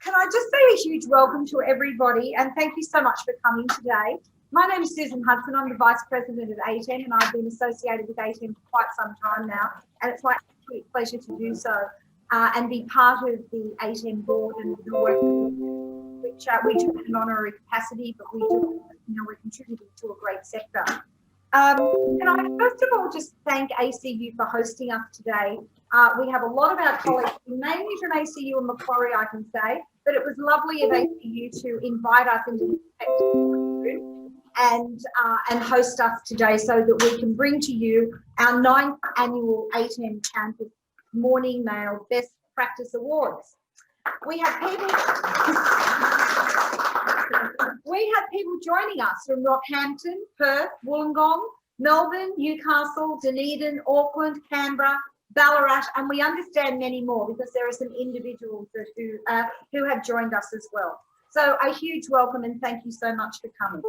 Can I just say a huge welcome to everybody and thank you so much for coming today. My name is Susan Hudson. I'm the Vice President of ATEM and I've been associated with ATEM for quite some time now, and it's my absolute pleasure to do so and be part of the ATEM board and the work which we do in an honorary capacity, but we do, we're contributing to a great sector. Can I first of all just thank ACU for hosting us today. We have a lot of our colleagues, mainly from ACU and Macquarie, I can say, but it was lovely of ACU to invite us into the room and host us today so that we can bring to you our 9th annual ATEM Campus Morning Mail Best Practice Awards. We have people joining us from Rockhampton, Perth, Wollongong, Melbourne, Newcastle, Dunedin, Auckland, Canberra, Ballarat, and we understand many more because there are some individuals who have joined us as well. So a huge welcome and thank you so much for coming.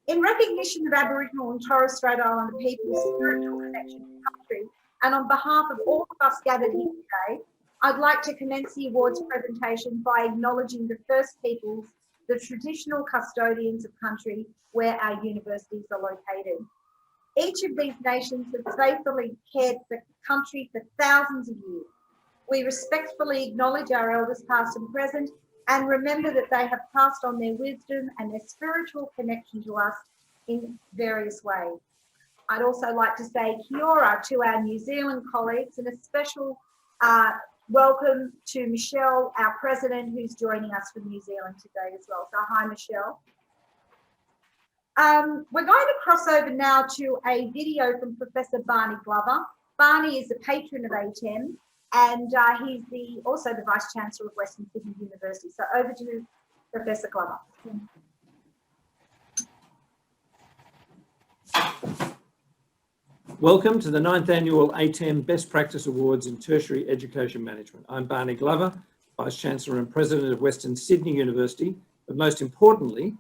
In recognition of Aboriginal and Torres Strait Islander people's spiritual connection to country, and on behalf of all of us gathered here today, I'd like to commence the awards presentation by acknowledging the First Peoples, the traditional custodians of country where our universities are located. Each of these nations has faithfully cared for country for thousands of years. We respectfully acknowledge our elders past and present and remember that they have passed on their wisdom and their spiritual connection to us in various ways. I'd also like to say kia ora to our New Zealand colleagues and a special welcome to Michelle, our president, who's joining us from New Zealand today as well. So hi, Michelle. We're going to cross over now to a video from Professor Barney Glover. Barney is a patron of ATEM and he's also the Vice Chancellor of Western Sydney University. So over to Professor Glover. Welcome to the 9th Annual ATEM Best Practice Awards in Tertiary Education Management. I'm Barney Glover, Vice Chancellor and President of Western Sydney University, but most importantly,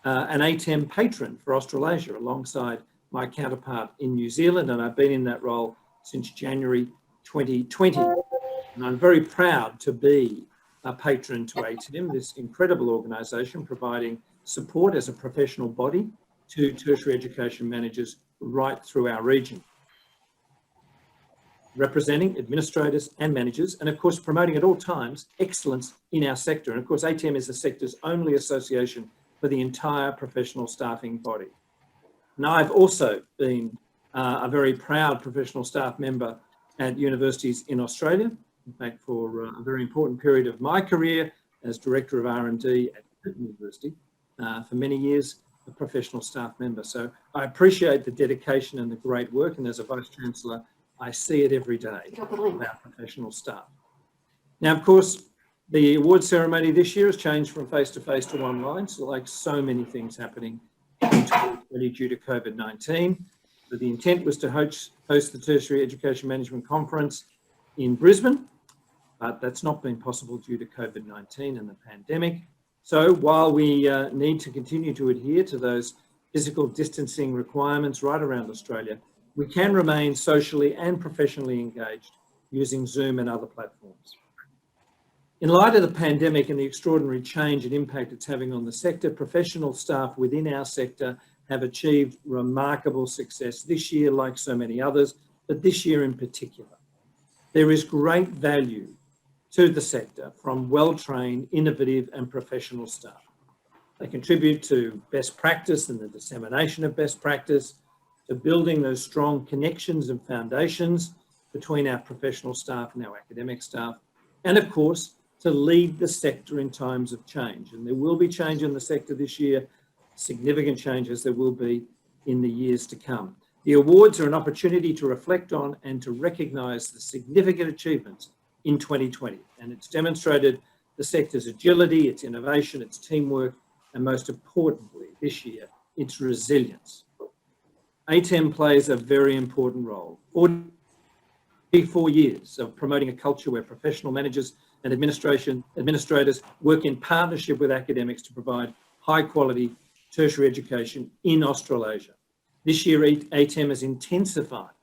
an ATEM patron for Australasia alongside my counterpart in New Zealand, and I've been in that role since January 2020. And I'm very proud to be a patron to ATEM, this incredible organisation providing support as a professional body to tertiary education managers right through our region, representing administrators and managers, and of course promoting at all times excellence in our sector. And of course ATEM is the sector's only association for the entire professional staffing body. Now I've also been a very proud professional staff member at universities in Australia, in fact for a very important period of my career as Director of R&D at Readen University, for many years a professional staff member. So I appreciate the dedication and the great work, and as a Vice Chancellor, I see it every day with our professional staff. Now, of course, the award ceremony this year has changed from face-to-face to online, so like so many things happening in 2020 due to COVID-19. But the intent was to host the Tertiary Education Management Conference in Brisbane, but that's not been possible due to COVID-19 and the pandemic. So while we need to continue to adhere to those physical distancing requirements right around Australia, we can remain socially and professionally engaged using Zoom and other platforms. In light of the pandemic and the extraordinary change and impact it's having on the sector, professional staff within our sector have achieved remarkable success this year, like so many others, but this year in particular. There is great value to the sector from well-trained, innovative and professional staff. They contribute to best practice and the dissemination of best practice, to building those strong connections and foundations between our professional staff and our academic staff, and of course, to lead the sector in times of change. And there will be change in the sector this year, significant changes there will be in the years to come. The awards are an opportunity to reflect on and to recognise the significant achievements in 2020, and it's demonstrated the sector's agility, its innovation, its teamwork, and most importantly this year, its resilience. ATEM plays a very important role. 44 years of promoting a culture where professional managers and administrators work in partnership with academics to provide high quality tertiary education in Australasia. This year, ATEM has intensified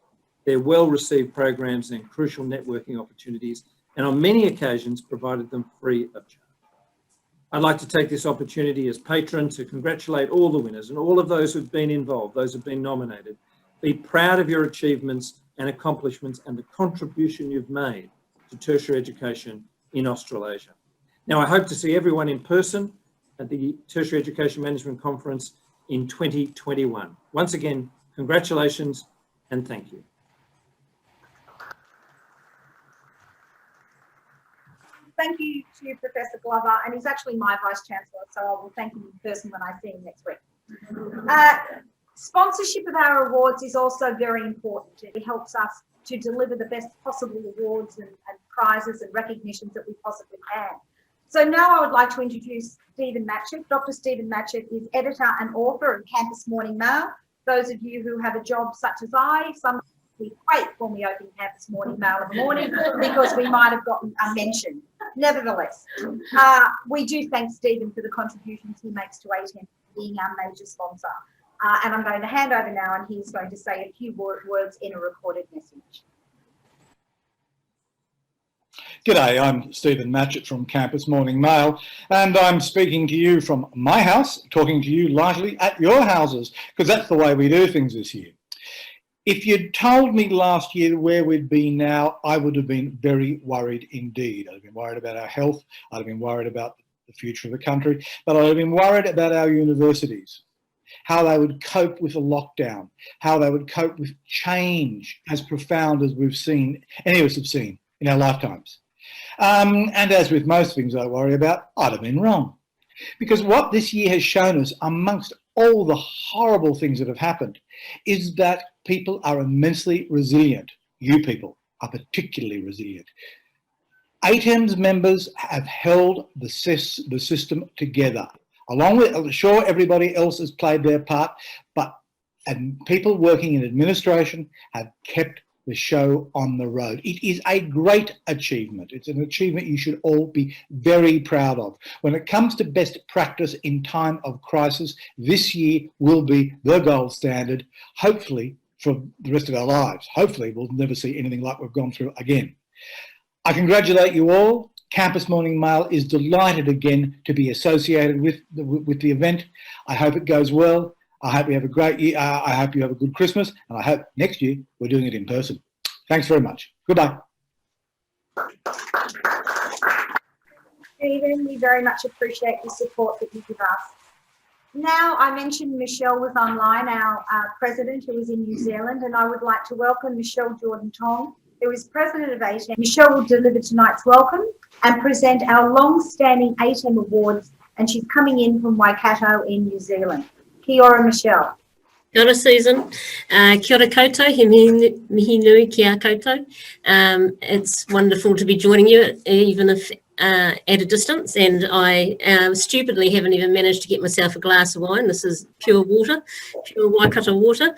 their well-received programs and crucial networking opportunities and on many occasions provided them free of charge. I'd like to take this opportunity as patron to congratulate all the winners and all of those who've been involved, those who've been nominated. Be proud of your achievements and accomplishments and the contribution you've made to tertiary education in Australasia. Now, I hope to see everyone in person at the Tertiary Education Management Conference in 2021. Once again, congratulations and thank you. Thank you to Professor Glover, and he's actually my Vice-Chancellor, so I will thank him in person when I see him next week. Sponsorship of our awards is also very important. It helps us to deliver the best possible awards and prizes and recognitions that we possibly can. So now I would like to introduce Stephen Matchat. Dr. Stephen Matchat is editor and author of Campus Morning Mail. Those of you who have a job such as I, some we wait when we open Campus Morning Mail in the morning because we might have gotten a mention. Nevertheless, we do thank Stephen for the contributions he makes to ATEM being our major sponsor. And I'm going to hand over now, and he's going to say a few words in a recorded message. G'day, I'm Stephen Matchat from Campus Morning Mail, and I'm speaking to you from my house, talking to you largely at your houses, because that's the way we do things this year. If you'd told me last year where we'd be now, I would have been very worried indeed. I'd have been worried about our health, I'd have been worried about the future of the country, but I'd have been worried about our universities, how they would cope with a lockdown, how they would cope with change as profound as we've seen, any of us have seen in our lifetimes. And as with most things I worry about, I'd have been wrong. Because what this year has shown us, amongst all the horrible things that have happened, is that people are immensely resilient. You people are particularly resilient. ATEM's members have held the system together. Along with, sure, everybody else has played their part, and people working in administration have kept the show on the road. It is a great achievement. It's an achievement you should all be very proud of. When it comes to best practice in time of crisis, this year will be the gold standard, hopefully for the rest of our lives. Hopefully we'll never see anything like we've gone through again. I congratulate you all. Campus Morning Mail is delighted again to be associated with the event. I hope it goes well. I hope you have a great year. I hope you have a good Christmas, and I hope next year we're doing it in person. Thanks very much. Goodbye. Stephen, we very much appreciate the support that you give us. Now, I mentioned Michelle was online, our president who is in New Zealand, and I would like to welcome Michelle Jordan-Tong, who is president of ATEM. Michelle will deliver tonight's welcome and present our long-standing ATEM awards, and she's coming in from Waikato in New Zealand. Kia ora, Michelle. Kia ora, Susan. Kia ora koutou, he mihi nui ki a koutou. It's wonderful to be joining you, even if at a distance, and I stupidly haven't even managed to get myself a glass of wine. This is pure water, pure Waikato water,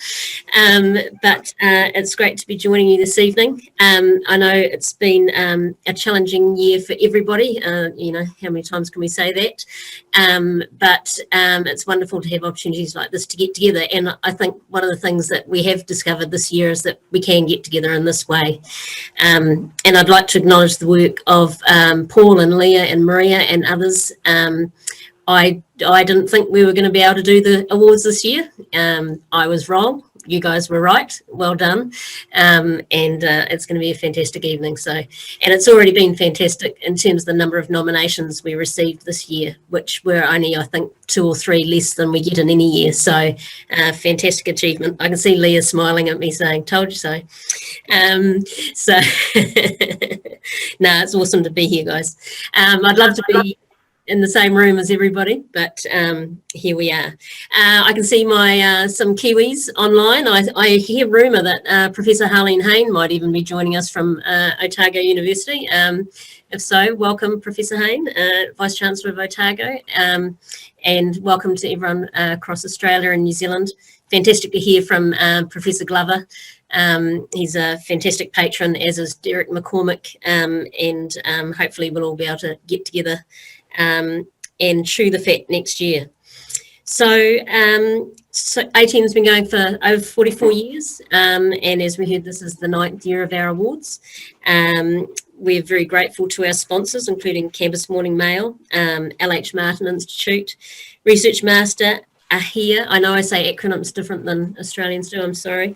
but it's great to be joining you this evening. I know it's been a challenging year for everybody. You know, how many times can we say that? But it's wonderful to have opportunities like this to get together, and I think one of the things that we have discovered this year is that we can get together in this way. And I'd like to acknowledge the work of Paul and Leah and Maria and others. I didn't think we were going to be able to do the awards this year. I was wrong. You guys were right. Well done. And it's going to be a fantastic evening. And it's already been fantastic in terms of the number of nominations we received this year, which were only, I think, 2 or 3 less than we get in any year. So fantastic achievement. I can see Leah smiling at me saying, told you so. No, it's awesome to be here, guys. I'd love to be in the same room as everybody, but here we are. I can see my some Kiwis online. I hear rumour that Professor Harleen Hayne might even be joining us from Otago University. If so, welcome, Professor Hayne, Vice-Chancellor of Otago, and welcome to everyone across Australia and New Zealand. Fantastic to hear from Professor Glover. He's a fantastic patron, as is Derek McCormick, and hopefully we'll all be able to get together and chew the fat next year. So ATEM's been going for over 44 years, and as we heard, this is the 9th year of our awards. we're very grateful to our sponsors, including Campus Morning Mail, LH Martin Institute, Research Master, Ahir. I know I say acronyms different than Australians do, I'm sorry.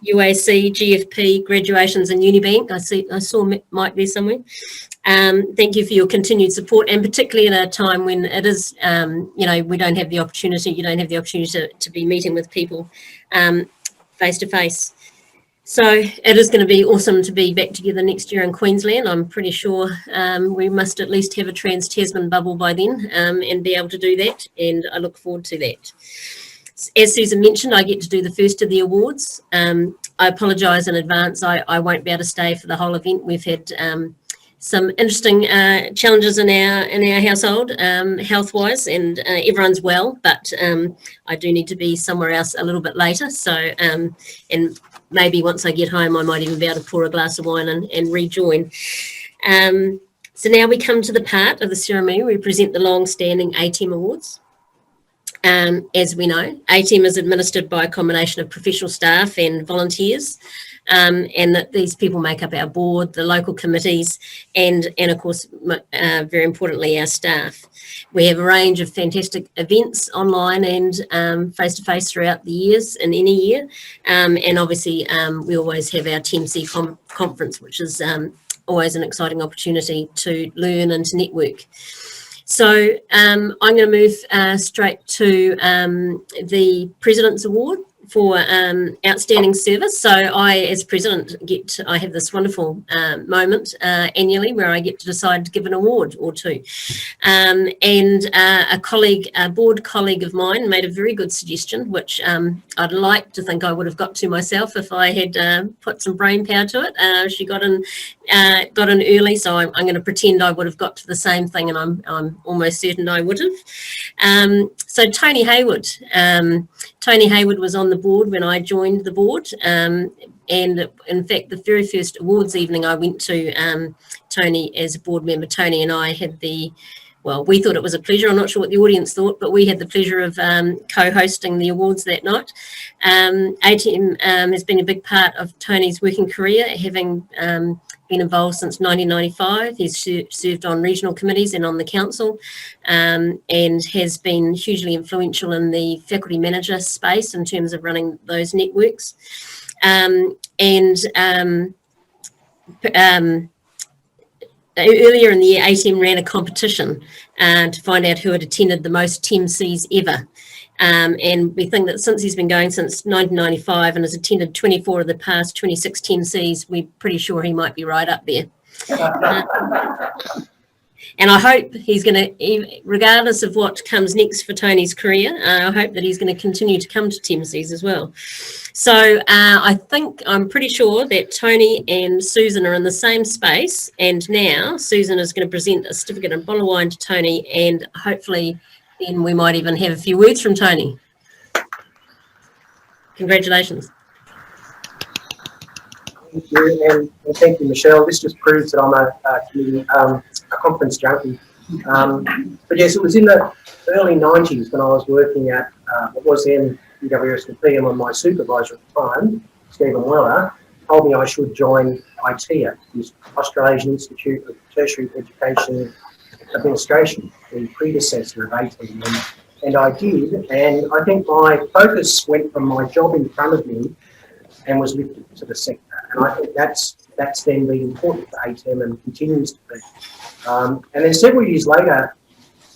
UAC, GFP, Graduations and Unibank. I saw Mike there somewhere. Thank you for your continued support, and particularly at a time when it is, we don't have the opportunity, you don't have the opportunity to be meeting with people face to face. So it is going to be awesome to be back together next year in Queensland. I'm pretty sure we must at least have a Trans-Tasman bubble by then and be able to do that, and I look forward to that. As Susan mentioned, I get to do the first of the awards. I apologise in advance. I won't be able to stay for the whole event. We've had some interesting challenges in our household, health-wise, and everyone's well, but I do need to be somewhere else a little bit later. So, and maybe once I get home, I might even be able to pour a glass of wine and rejoin. So now we come to the part of the ceremony where we present the long-standing ATEM awards. As we know, ATEM is administered by a combination of professional staff and volunteers, and that these people make up our board, the local committees, and of course, very importantly, our staff. We have a range of fantastic events online and face-to-face throughout the years in any year, and obviously we always have our TMC conference, which is always an exciting opportunity to learn and to network. So I'm going to move straight to the President's Award for outstanding service. So I, as President, I have this wonderful moment annually where I get to decide to give an award or two. And a board colleague of mine made a very good suggestion, which I'd like to think I would have got to myself if I had put some brain power to it. She got in early, so I'm going to pretend I would have got to the same thing, and I'm almost certain I would have. So Tony Hayward. Tony Hayward was on the board when I joined the board, and in fact the very first awards evening I went to, Tony as a board member, Tony and I had we thought it was a pleasure. I'm not sure what the audience thought, but we had the pleasure of co-hosting the awards that night. ATEM has been a big part of Tony's working career, having been involved since 1995. He's served on regional committees and on the council, and has been hugely influential in the faculty manager space in terms of running those networks. Earlier in the year, ATEM ran a competition to find out who had attended the most TMCs ever. And we think that since he's been going since 1995 and has attended 24 of the past 26 TMCs, we're pretty sure he might be right up there. And I hope he's going to, regardless of what comes next for Tony's career, I hope that he's going to continue to come to TMCs as well. So I'm pretty sure that Tony and Susan are in the same space, and now Susan is going to present a certificate and bottle of wine to Tony, and hopefully then we might even have a few words from Tony. Congratulations. Thank you, and thank you, Michelle. This just proves that I'm a conference junkie. But yes, it was in the early 90s when I was working at what was then UWS and PM, and my supervisor at the time, Stephen Weller, told me I should join ITEA, the Australian Institute of Tertiary Education Administration, the predecessor of ATEM, and I did, and I think my focus went from my job in front of me and was lifted to the sector, and I think that's then been important for ATEM and continues to be. And then several years later,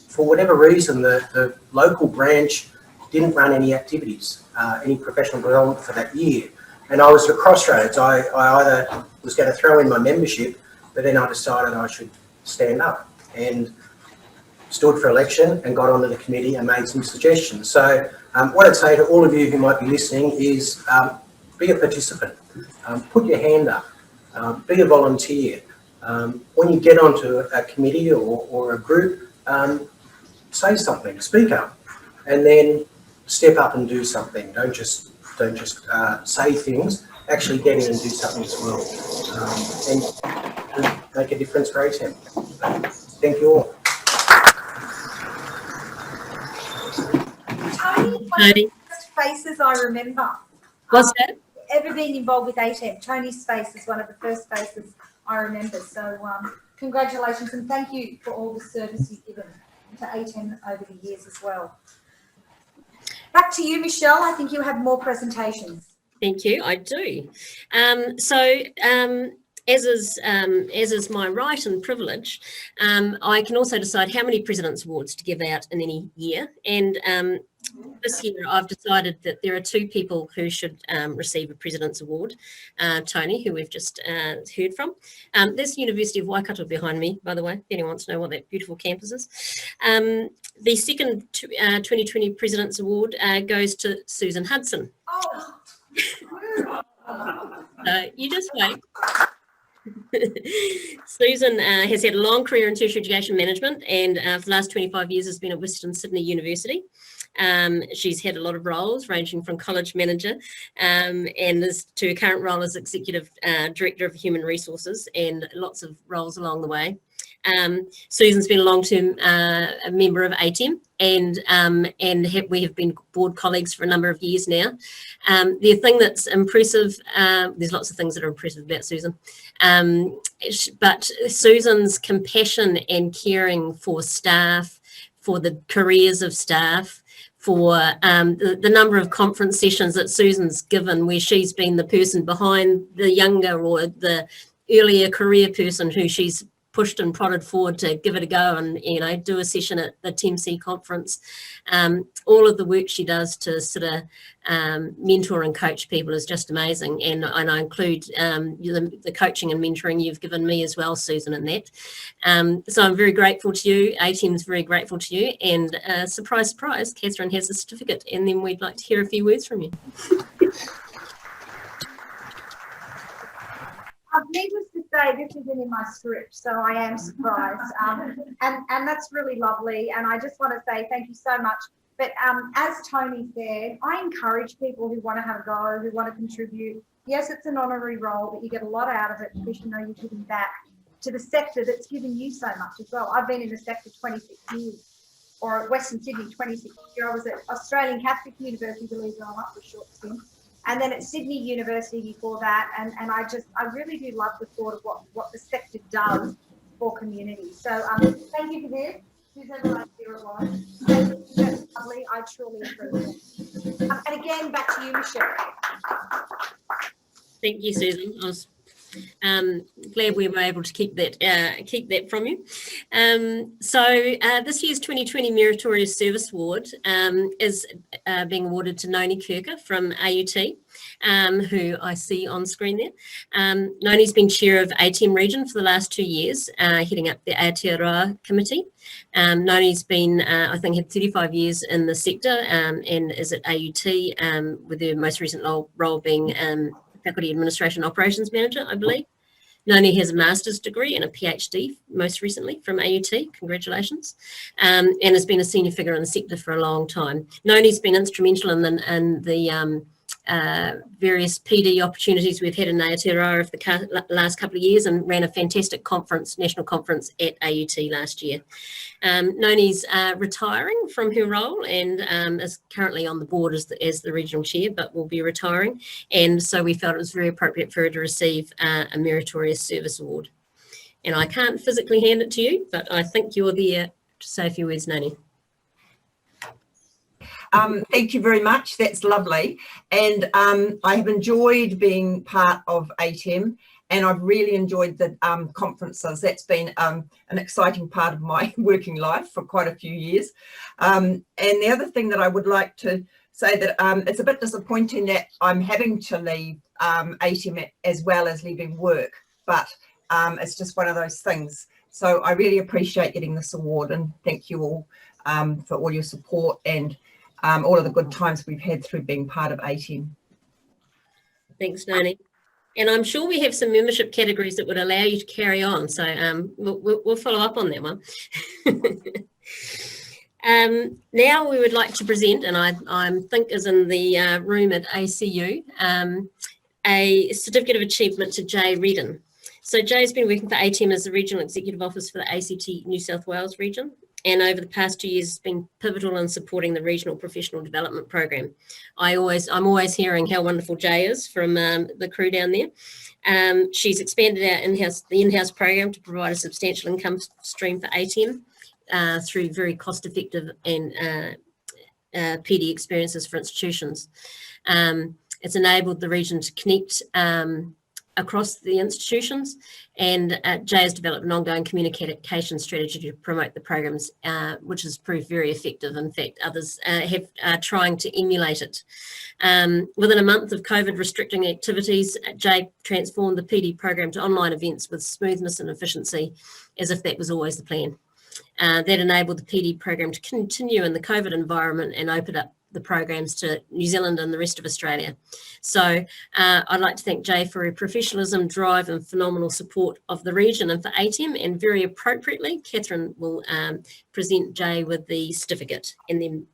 for whatever reason, the local branch didn't run any activities, any professional development for that year, and I was at a crossroads. I either was going to throw in my membership, but then I decided I should stand up, and stood for election and got onto the committee and made some suggestions. So what I'd say to all of you who might be listening is be a participant, put your hand up, be a volunteer. When you get onto a committee or a group, say something, speak up, and then step up and do something. Don't just say things, actually get in and do something as well, and make a difference for ATEM. Thank you all. Tony, one of the first faces I remember. What's that? ever been involved with ATEM. Tony's space is one of the first spaces I remember. So congratulations and thank you for all the service you've given to ATEM over the years as well. Back to you, Michelle. I think you have more presentations. Thank you. I do. As is my right and privilege, I can also decide how many President's Awards to give out in any year. And this year I've decided that there are two people who should receive a President's Award. Tony, who we've just heard from. There's the University of Waikato behind me, by the way, if anyone wants to know what that beautiful campus is. The second 2020 President's Award goes to Susan Hudson. Oh. You just wait. Susan has had a long career in tertiary education management and for the last 25 years has been at Western Sydney University. She's had a lot of roles ranging from college manager and to her current role as Executive Director of Human Resources and lots of roles along the way. Susan's been a long-term member of ATEM and we have been board colleagues for a number of years now. The thing that's impressive, there's lots of things that are impressive about Susan, but Susan's compassion and caring for staff, for the careers of staff, for the number of conference sessions that Susan's given where she's been the person behind the younger or the earlier career person who she's pushed and prodded forward to give it a go and, you know, do a session at the TMC conference. All of the work she does to sort of mentor and coach people is just amazing. And I include the coaching and mentoring you've given me as well, Susan, in that. So I'm very grateful to you. ATEM's very grateful to you. And surprise, surprise, Catherine has a certificate. And then we'd like to hear a few words from you. Needless to say, this isn't in my script, so I am surprised. And that's really lovely. And I just want to say thank you so much. But as Tony said, I encourage people who want to have a go, who want to contribute. Yes, it's an honorary role, but you get a lot out of it because you know you're giving back to the sector that's given you so much as well. I've been in the sector 26 years, or at Western Sydney 26 years. I was at Australian Catholic University, believe it or not, for a short stint. And then at Sydney University before that, and I really do love the thought of what the sector does for communities. So thank you for this. Whoever I hear it was. That's lovely. I truly appreciate it. And again, back to you, Michelle. Thank you, Susan. I was glad we were able to keep that from you. So this year's 2020 Meritorious Service Award is being awarded to Noni Kirker from AUT, who I see on screen there. Noni's been chair of ATEM region for the last 2 years, heading up the Aotearoa committee. Noni's been, I think, had 35 years in the sector and is at AUT with her most recent role being Faculty Administration Operations Manager, I believe. Noni has a master's degree and a PhD most recently from AUT, congratulations, and has been a senior figure in the sector for a long time. Noni's been instrumental in the various PD opportunities we've had in Aotearoa over the last couple of years and ran a fantastic conference, national conference at AUT last year. Noni's retiring from her role and is currently on the board as the regional chair, but will be retiring. And so we felt it was very appropriate for her to receive a Meritorious Service Award. And I can't physically hand it to you, but I think you're there to say a few words, Noni. Thank you very much. That's lovely. And I have enjoyed being part of ATEM and I've really enjoyed the conferences. That's been an exciting part of my working life for quite a few years. And the other thing that I would like to say that it's a bit disappointing that I'm having to leave ATEM as well as leaving work, but it's just one of those things. So I really appreciate getting this award and thank you all for all your support and all of the good times we've had through being part of ATEM. Thanks, Noni. And I'm sure we have some membership categories that would allow you to carry on. So we'll follow up on that one. Now we would like to present, and I think is in the room at ACU, a Certificate of Achievement to Jay Readen. So Jay's been working for ATEM as the Regional Executive Officer for the ACT New South Wales region. and over the past 2 years has been pivotal in supporting the regional professional development program. I'm always hearing how wonderful Jay is from the crew down there. She's expanded the in-house program to provide a substantial income stream for ATEM through very cost-effective and PD experiences for institutions. It's enabled the region to connect across the institutions, and Jay has developed an ongoing communication strategy to promote the programs, which has proved very effective. In fact, others are trying to emulate it. Within a month of COVID restricting activities, Jay transformed the PD program to online events with smoothness and efficiency, as if that was always the plan. That enabled the PD program to continue in the COVID environment and open up the programs to New Zealand and the rest of Australia. So I'd like to thank Jay for her professionalism, drive and phenomenal support of the region and for ATEM, and very appropriately, Catherine will present Jay with the certificate and then...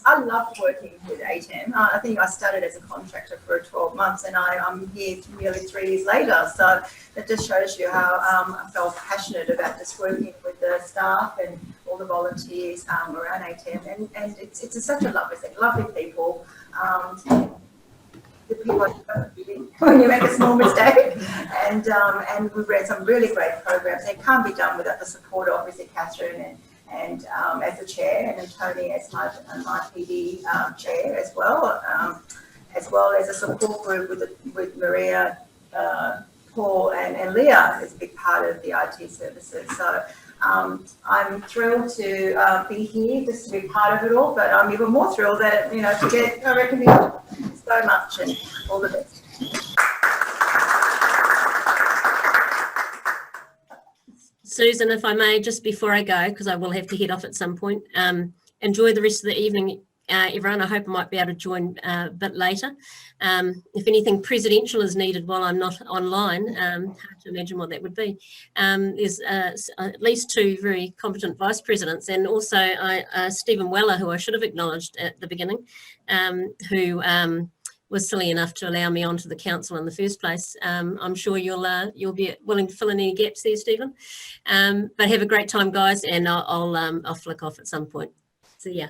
I love working with ATEM. I think I started as a contractor for 12 months and I'm here nearly 3 years later. So that just shows you how I felt passionate about just working with the staff and all the volunteers around ATEM. And it's such a lovely thing, lovely people. The people when you make a small mistake, and we've read some really great programs. They can't be done without the support of obviously Catherine and as the chair, and then Tony as my PD chair as well as a support group with Maria, Paul and Leah is a big part of the IT services. So I'm thrilled to be here, just to be part of it all, but I'm even more thrilled that, to get a recognition so much, and all the best. Susan, if I may, just before I go, because I will have to head off at some point, enjoy the rest of the evening, everyone. I hope I might be able to join a bit later. If anything presidential is needed while I'm not online, hard to imagine what that would be. There's at least 2 very competent vice presidents, and also Stephen Weller, who I should have acknowledged at the beginning, who was silly enough to allow me onto the council in the first place. I'm sure you'll be willing to fill in any gaps there, Stephen. But have a great time, guys, and I'll flick off at some point. See ya.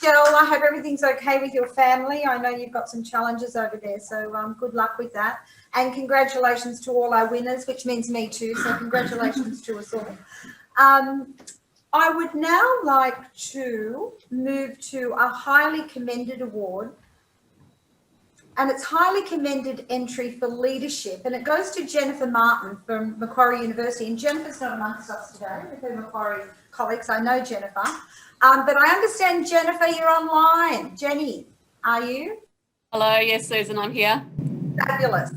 Michelle, I hope everything's okay with your family. I know you've got some challenges over there, so good luck with that. And congratulations to all our winners, which means me too, so congratulations to us all. I would now like to move to a highly commended award, and it's highly commended entry for leadership, and it goes to Jennifer Martin from Macquarie University. And Jennifer's not amongst us today with her Macquarie colleagues. I know Jennifer, but I understand, Jennifer, you're online. Jenny, are you? Hello, yes, Susan, I'm here. Fabulous.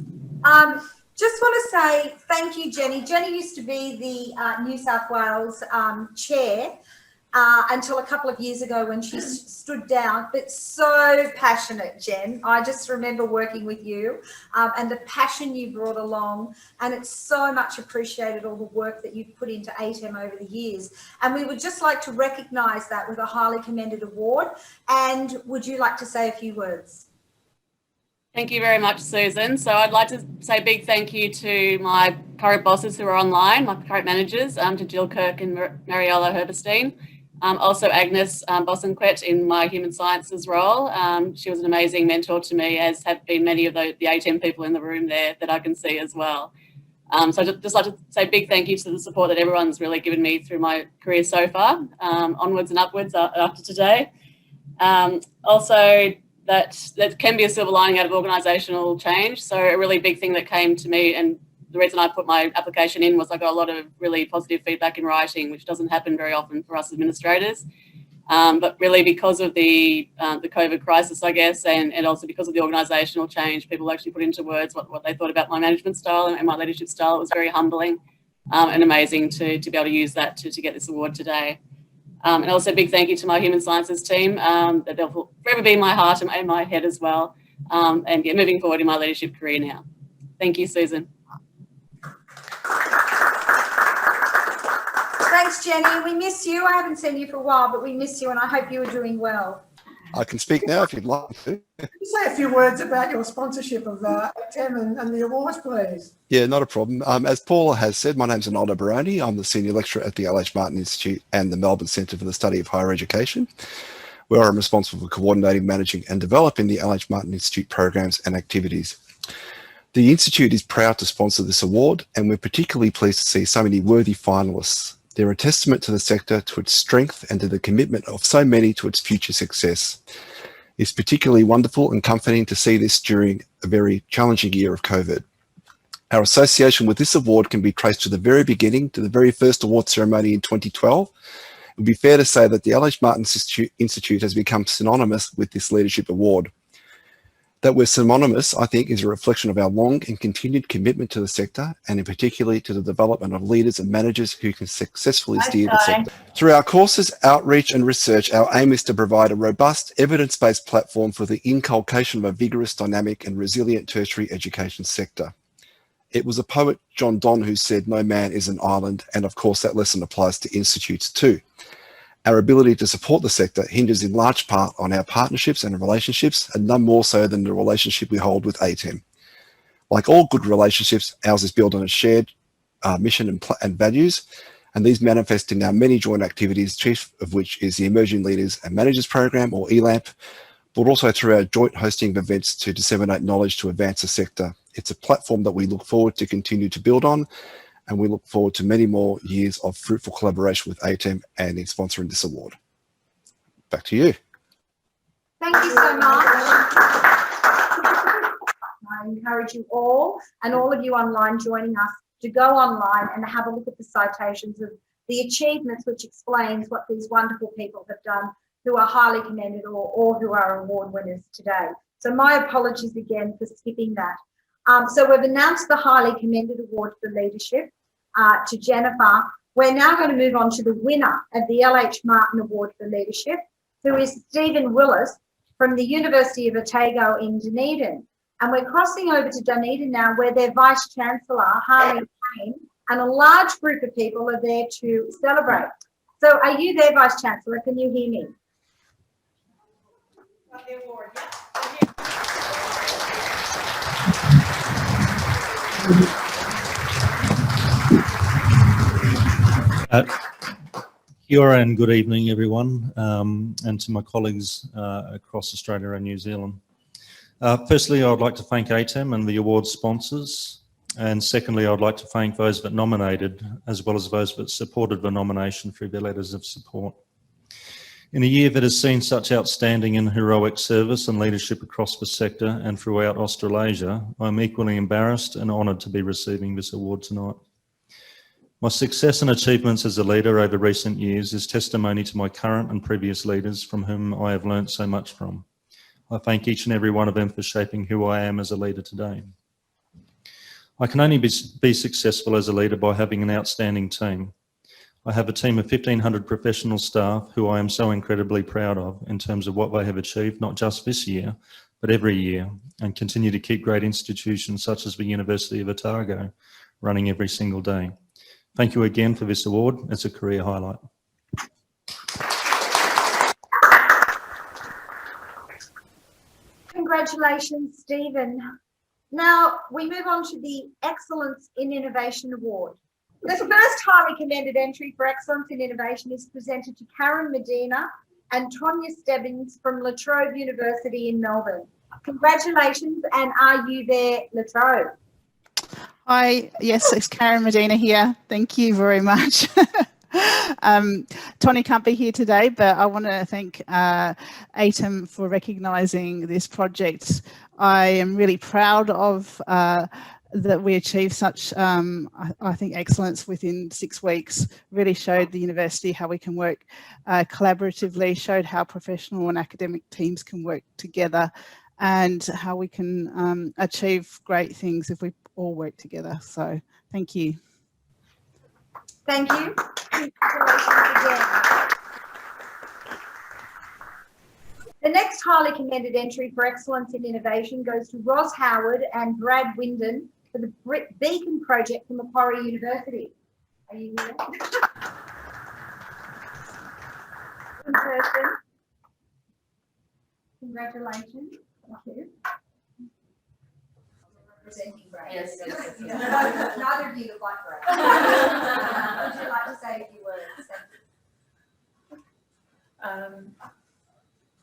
Just want to say thank you, Jenny. Jenny used to be the New South Wales chair until a couple of years ago when she stood down, but so passionate, Jen. I just remember working with you and the passion you brought along, and it's so much appreciated, all the work that you've put into ATEM over the years. And we would just like to recognise that with a highly commended award. And would you like to say a few words? Thank you very much, Susan. So I'd like to say a big thank you to my current bosses who are online, my current managers, to Jill Kirk and Mariella Herberstein. Also Agnes Bosanquet in my human sciences role. She was an amazing mentor to me, as have been many of the ATEM people in the room there that I can see as well. So I'd just like to say a big thank you to the support that everyone's really given me through my career so far, onwards and upwards after today. Also, that can be a silver lining out of organisational change. So a really big thing that came to me, and the reason I put my application in, was I got a lot of really positive feedback in writing, which doesn't happen very often for us administrators. But really because of the COVID crisis, I guess, and also because of the organisational change, people actually put into words what they thought about my management style and my leadership style. It was very humbling and amazing to be able to use that to get this award today. And also a big thank you to my human sciences team, that they'll forever be in my heart and in my head as well, and yeah, moving forward in my leadership career now. Thank you, Susan. Thanks, Jenny. We miss you. I haven't seen you for a while, but we miss you and I hope you are doing well. I can speak now if you'd like to. Can you say a few words about your sponsorship of ATEM and the awards, please? Yeah, not a problem. As Paula has said, my name's Arnaldo Baroni. I'm the Senior Lecturer at the LH Martin Institute and the Melbourne Centre for the Study of Higher Education, where I'm responsible for coordinating, managing and developing the LH Martin Institute programs and activities. The Institute is proud to sponsor this award, and we're particularly pleased to see so many worthy finalists. They're a testament to the sector, to its strength and to the commitment of so many to its future success. It's particularly wonderful and comforting to see this during a very challenging year of COVID. Our association with this award can be traced to the very beginning, to the very first award ceremony in 2012. It would be fair to say that the LH Martin Institute has become synonymous with this leadership award. That we're synonymous, I think, is a reflection of our long and continued commitment to the sector, and in particular to the development of leaders and managers who can successfully steer the sector. Through our courses, outreach and research, our aim is to provide a robust, evidence-based platform for the inculcation of a vigorous, dynamic and resilient tertiary education sector. It was a poet, John Donne, who said, "No man is an island," and of course that lesson applies to institutes too. Our ability to support the sector hinges in large part on our partnerships and relationships, and none more so than the relationship we hold with ATEM. Like all good relationships, ours is built on a shared mission and values, and these manifest in our many joint activities, chief of which is the Emerging Leaders and Managers Program, or ELAMP, but also through our joint hosting of events to disseminate knowledge to advance the sector. It's a platform that we look forward to continue to build on, and we look forward to many more years of fruitful collaboration with ATEM and in sponsoring this award. Back to you. Thank you so much. I encourage you all and all of you online joining us to go online and have a look at the citations of the achievements, which explains what these wonderful people have done who are highly commended or who are award winners today. So my apologies again for skipping that. So we've announced the highly commended award for leadership to Jennifer. We're now going to move on to the winner of the LH Martin Award for Leadership, who is Stephen Willis from the University of Otago in Dunedin. And we're crossing over to Dunedin now, where their Vice Chancellor, Harley Payne, and a large group of people are there to celebrate. So are you there, Vice Chancellor? Can you hear me? Kia ora and good evening, everyone, and to my colleagues across Australia and New Zealand. Firstly, I would like to thank ATEM and the award sponsors, and secondly, I would like to thank those that nominated, as well as those that supported the nomination through their letters of support. In a year that has seen such outstanding and heroic service and leadership across the sector and throughout Australasia, I'm equally embarrassed and honoured to be receiving this award tonight. My success and achievements as a leader over recent years is testimony to my current and previous leaders from whom I have learnt so much from. I thank each and every one of them for shaping who I am as a leader today. I can only be successful as a leader by having an outstanding team. I have a team of 1,500 professional staff who I am so incredibly proud of in terms of what they have achieved, not just this year, but every year, and continue to keep great institutions such as the University of Otago running every single day. Thank you again for this award. It's a career highlight. Congratulations, Stephen. Now we move on to the Excellence in Innovation Award. The first highly commended entry for Excellence in Innovation is presented to Karen Medina and Tonya Stebbins from La Trobe University in Melbourne. Congratulations, and are you there, La Trobe? Hi, yes, it's Karen Medina here. Thank you very much. Tony can't be here today, but I want to thank ATEM for recognising this project. I am really proud of that we achieved such, I think, excellence within 6 weeks. Really showed the university how we can work collaboratively, showed how professional and academic teams can work together, and how we can achieve great things if we all work together. So thank you. Thank you. Congratulations again. The next highly commended entry for Excellence in Innovation goes to Ros Howard and Brad Winden for the Beacon Project from Macquarie University. Are you here? in person. Congratulations. Thank you. Representing Brad. Yes. Neither of you look like Brad. Would you like to say a few words?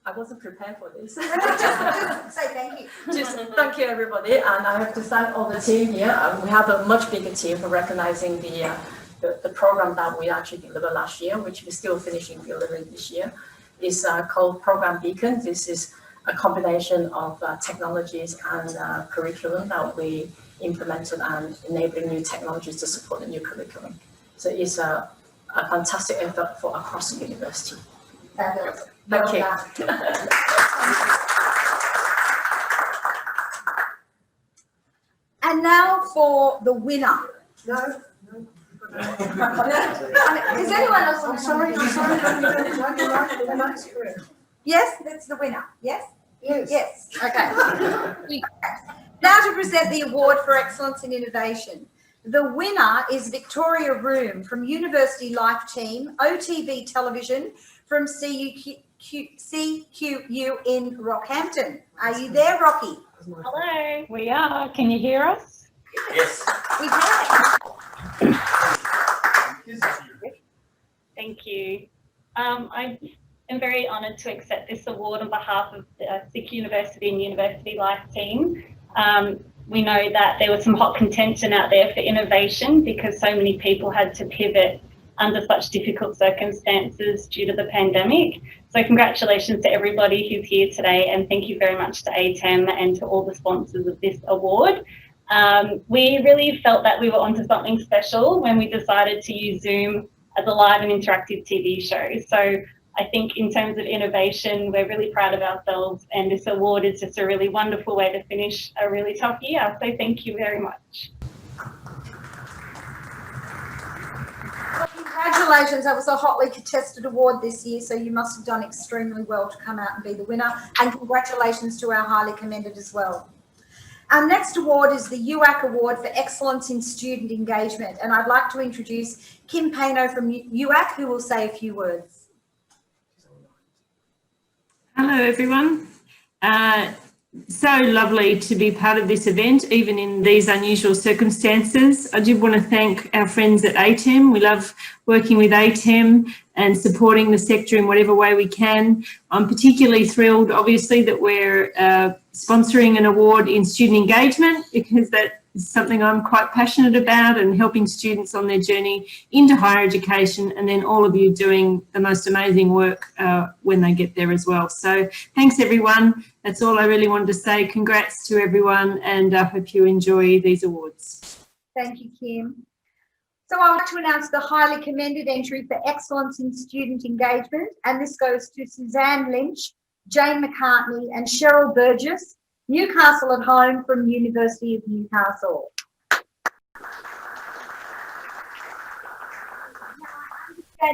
I wasn't prepared for this. Just say thank you. Just thank you, everybody, and I have to thank all the team here. We have a much bigger team for recognizing the program that we actually delivered last year, which we're still finishing delivering this year. Is called Program Beacon. This is a combination of technologies and curriculum that we implemented and enabling new technologies to support the new curriculum. So it's a fantastic effort for across the university. Fabulous. Thank you. And now for the winner. No. Is anyone else on? Sorry. Yes, that's the winner. Yes? Yes. Yes. Okay. Now to present the award for excellence in innovation. The winner is Victoria Room from University Life Team, OTV Television from CQU in Rockhampton. Are you there, Rocky? Hello, we are. Can you hear us? Yes. We can. Thank you. I am very honoured to accept this award on behalf of the SIC University and University Life Team. We know that there was some hot contention out there for innovation because so many people had to pivot under such difficult circumstances due to the pandemic. So congratulations to everybody who's here today, and thank you very much to ATEM and to all the sponsors of this award. We really felt that we were onto something special when we decided to use Zoom as a live and interactive TV show. So I think in terms of innovation, we're really proud of ourselves, and this award is just a really wonderful way to finish a really tough year. So thank you very much. Well, congratulations. That was a hotly contested award this year, so you must have done extremely well to come out and be the winner. And congratulations to our highly commended as well. Our next award is the UAC Award for Excellence in Student Engagement. And I'd like to introduce Kim Payno from UAC, who will say a few words. Hello, everyone. So lovely to be part of this event, even in these unusual circumstances. I do want to thank our friends at ATEM. We love working with ATEM and supporting the sector in whatever way we can. I'm particularly thrilled, obviously, that we're sponsoring an award in student engagement, because that is something I'm quite passionate about, and helping students on their journey into higher education, and then all of you doing the most amazing work when they get there as well. So thanks, everyone. That's all I really wanted to say. Congrats to everyone, and I hope you enjoy these awards. Thank you, Kim. So I want to announce the highly commended entry for excellence in student engagement, and this goes to Suzanne Lynch, Jane McCartney and Cheryl Burgess, Newcastle at Home from University of Newcastle.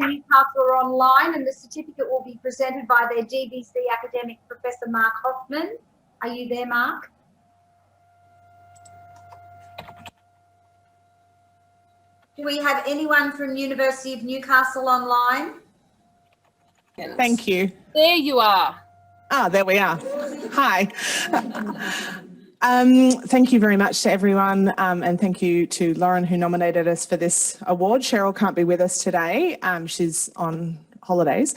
Newcastle are online, and the certificate will be presented by their DVC academic Professor Mark Hoffman. Are you there, Mark? Do we have anyone from University of Newcastle online? Thank you. There you are. Ah, there we are. Hi. Thank you very much to everyone, and thank you to Lauren, who nominated us for this award. Cheryl can't be with us today. She's on holidays,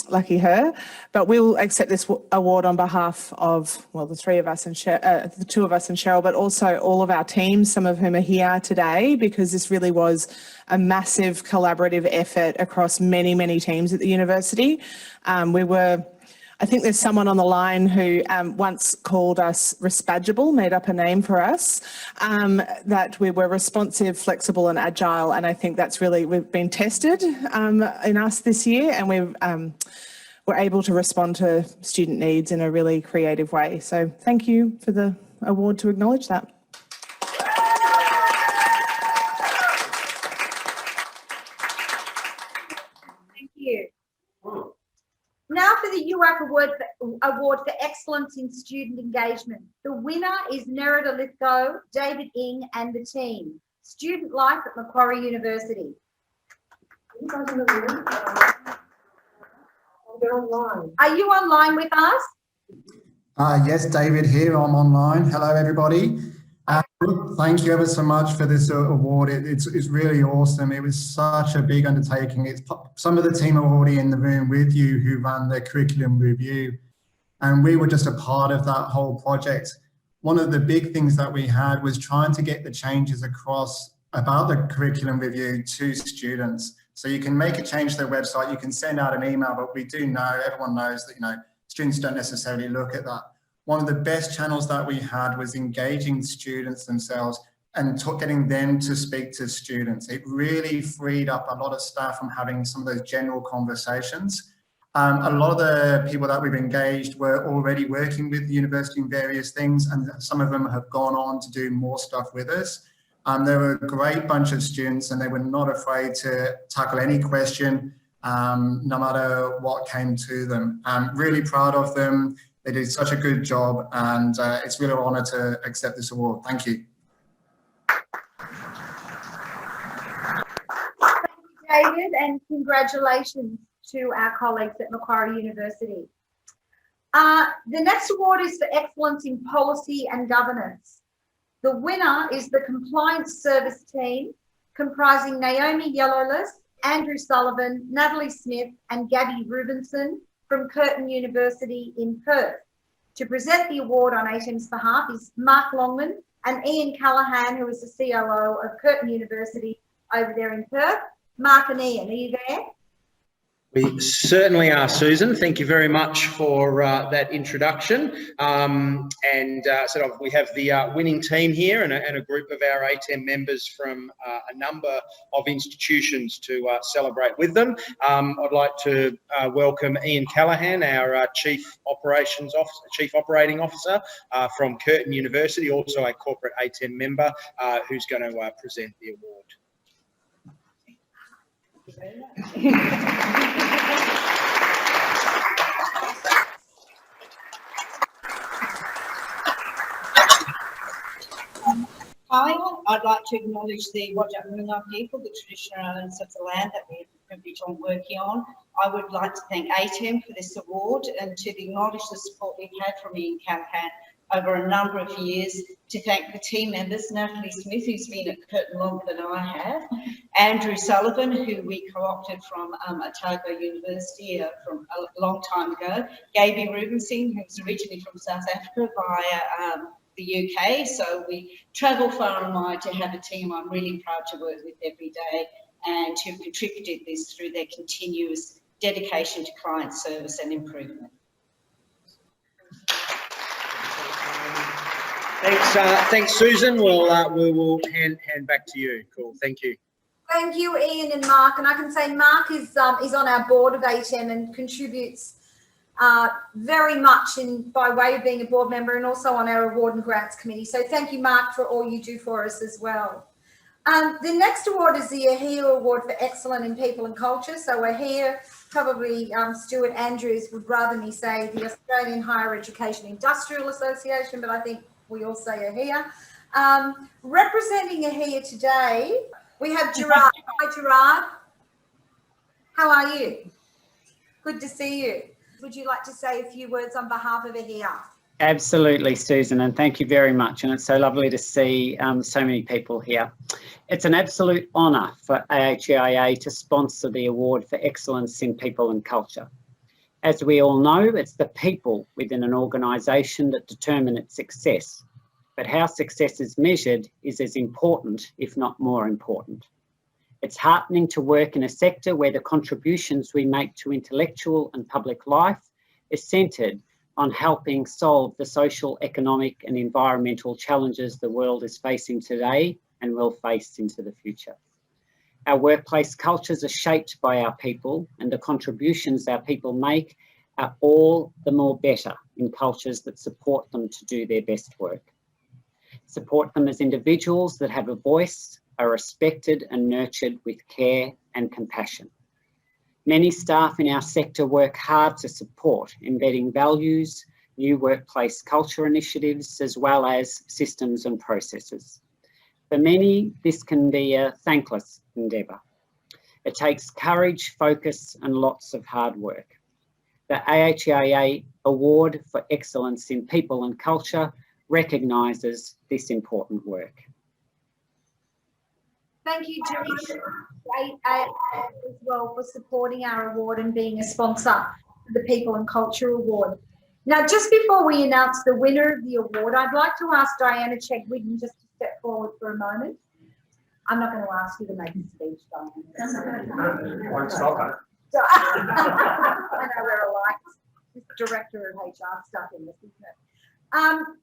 lucky her, but we'll accept this award on behalf of, well, the three of us and the two of us and Cheryl, but also all of our teams, some of whom are here today, because this really was a massive collaborative effort across many, many teams at the university. I think there's someone on the line who once called us respadgeable, made up a name for us, that we were responsive, flexible and agile. And I think that's really, we've been tested in us this year, and we're able to respond to student needs in a really creative way. So thank you for the award to acknowledge that. Thank you. Now for the UAC Award for Excellence in Student Engagement. The winner is Nerida Lithgow, David Ing and the team. Student Life at Macquarie University. You're online. Are you online with us? Yes, David here. I'm online. Hello, everybody. Thank you ever so much for this award. It's really awesome. It was such a big undertaking. Some of the team are already in the room with you who ran the curriculum review, and we were just a part of that whole project. One of the big things that we had was trying to get the changes across about the curriculum review to students. So you can make a change to their website, you can send out an email, but we do know, everyone knows that, students don't necessarily look at that. One of the best channels that we had was engaging students themselves and getting them to speak to students. It really freed up a lot of staff from having some of those general conversations. A lot of the people that we've engaged were already working with the university in various things, and some of them have gone on to do more stuff with us. They were a great bunch of students, and they were not afraid to tackle any question, no matter what came to them. I'm really proud of them. They did such a good job, and it's really an honour to accept this award. Thank you. Thank you, David, and congratulations to our colleagues at Macquarie University. The next award is for excellence in policy and governance. The winner is the Compliance Service Team, comprising Naomi Yellowless, Andrew Sullivan, Natalie Smith, and Gabby Rubinson from Curtin University in Perth. To present the award on ATEM's behalf is Mark Longman and Ian Callaghan, who is the COO of Curtin University over there in Perth. Mark and Ian, are you there? We certainly are, Susan. Thank you very much for that introduction. We have the winning team here and a group of our ATEM members from a number of institutions to celebrate with them. I'd like to welcome Ian Callaghan, our Chief Operating Officer from Curtin University, also a corporate ATEM member who's going to present the award. Hi, I'd like to acknowledge the Wajak Noongar people, the traditional owners of the land that we're privileged on working on. I would like to thank ATEM for this award and to acknowledge the support we've had from Ian Callaghan over a number of years, to thank the team members, Natalie Smith, who's been at Curtin longer than I have, Andrew Sullivan, who we co-opted from Otago University from a long time ago, Gabby Rubinson, who's originally from South Africa via the UK, so we travel far and wide to have a team I'm really proud to work with every day, and who contributed this through their continuous dedication to client service and improvement. Thanks, Susan. We will hand back to you. Cool. Thank you. Thank you, Ian and Mark. And I can say Mark is on our board of ATEM and contributes very much by way of being a board member, and also on our award and grants committee. So thank you, Mark, for all you do for us as well. The next award is the Ahir Award for Excellence in People and Culture. So Ahir, probably Stuart Andrews would rather me say the Australian Higher Education Industrial Association, but I think we all say Ahir. Representing Ahir today, we have Gerard. Hi, Gerard. How are you? Good to see you. Would you like to say a few words on behalf of Ahir? Absolutely, Susan, and thank you very much. And it's so lovely to see so many people here. It's an absolute honour for AHEIA to sponsor the Award for Excellence in People and Culture. As we all know, it's the people within an organisation that determine its success, but how success is measured is as important, if not more important. It's heartening to work in a sector where the contributions we make to intellectual and public life is centred on helping solve the social, economic and environmental challenges the world is facing today and will face into the future. Our workplace cultures are shaped by our people, and the contributions our people make are all the more better in cultures that support them to do their best work. Support them as individuals that have a voice, are respected and nurtured with care and compassion. Many staff in our sector work hard to support embedding values, new workplace culture initiatives, as well as systems and processes. For many, this can be a thankless endeavour. It takes courage, focus, and lots of hard work. The AHIA Award for Excellence in People and Culture recognises this important work. Thank you, Josh, as well, for supporting our award and being a sponsor for the People and Culture Award. Now, just before we announce the winner of the award, I'd like to ask Diana Check-Whitten just to step forward for a moment. I'm not going to ask you to make a speech, Diana. Won't stop her. I know we're alike. Director of HR stuff in this, isn't it?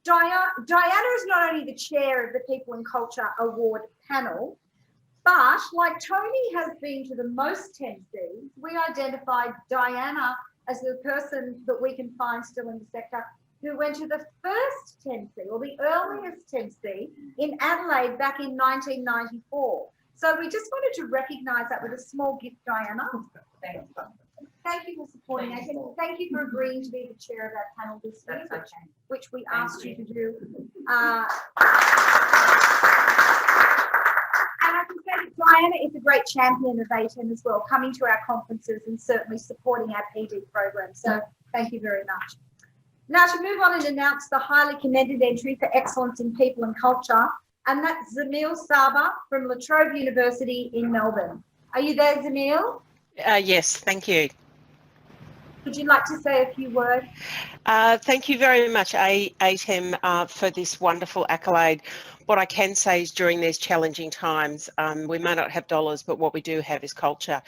Diana is not only the chair of the People and Culture Award panel, but like Tony has been to the most 10Cs, we identified Diana as the person that we can find still in the sector who went to the first 10C or the earliest 10C in Adelaide back in 1994. So we just wanted to recognise that with a small gift, Diana. Thank you for supporting us, and thank you for agreeing to be the chair of our panel this week, which we asked you to do. And I can say that Diana is a great champion of ATEM as well, coming to our conferences and certainly supporting our PD program. So thank you very much. Now to move on and announce the highly commended entry for excellence in people and culture, and that's Zamil Saba from La Trobe University in Melbourne. Are you there, Zamil? Yes, thank you. Would you like to say a few words? Thank you very much, ATEM, for this wonderful accolade. What I can say is during these challenging times, we may not have dollars, but what we do have is culture.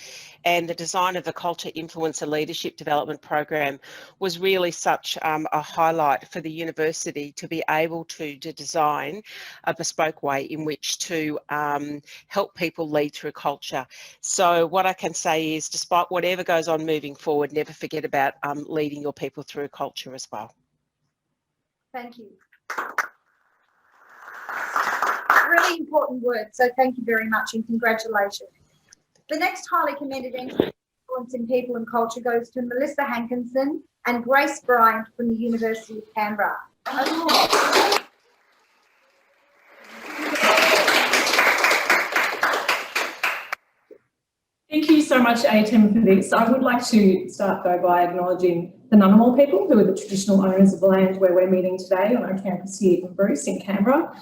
And the design of the Culture Influencer Leadership Development Program was really such a highlight for the university to be able to design a bespoke way in which to help people lead through culture. So what I can say is, despite whatever goes on moving forward, never forget about leading your people through culture as well. Thank you. Really important words, so thank you very much and congratulations. The next highly commended entry excellence in people and culture goes to Melissa Hankinson and Grace Bryant from the University of Canberra. Thank you so much, ATEM, for this. I would like to start, though, by acknowledging the Ngunnawal people, who are the traditional owners of the land where we're meeting today on our campus here in Bruce in Canberra.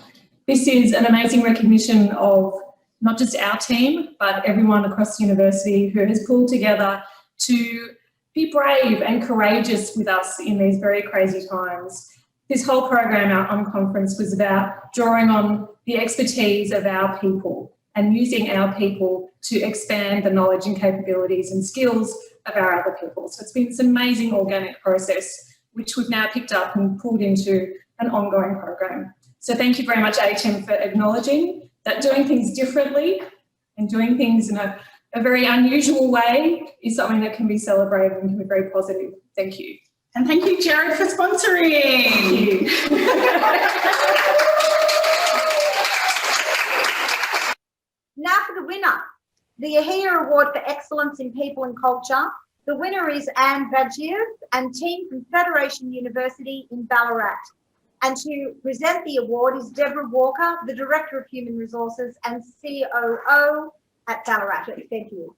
This is an amazing recognition of not just our team, but everyone across the university who has pulled together to be brave and courageous with us in these very crazy times. This whole program, our Conference, was about drawing on the expertise of our people and using our people to expand the knowledge and capabilities and skills of our other people. So it's been this amazing organic process, which we've now picked up and pulled into an ongoing program. So thank you very much, ATEM, for acknowledging that doing things differently and doing things in a very unusual way is something that can be celebrated and can be very positive. Thank you. And thank you, Jared, for sponsoring. Thank you. Now for the winner, the Ahir Award for Excellence in People and Culture. The winner is Anne Vajir and team from Federation University in Ballarat. And to present the award is Deborah Walker, the Director of Human Resources and COO at Ballarat. Thank you.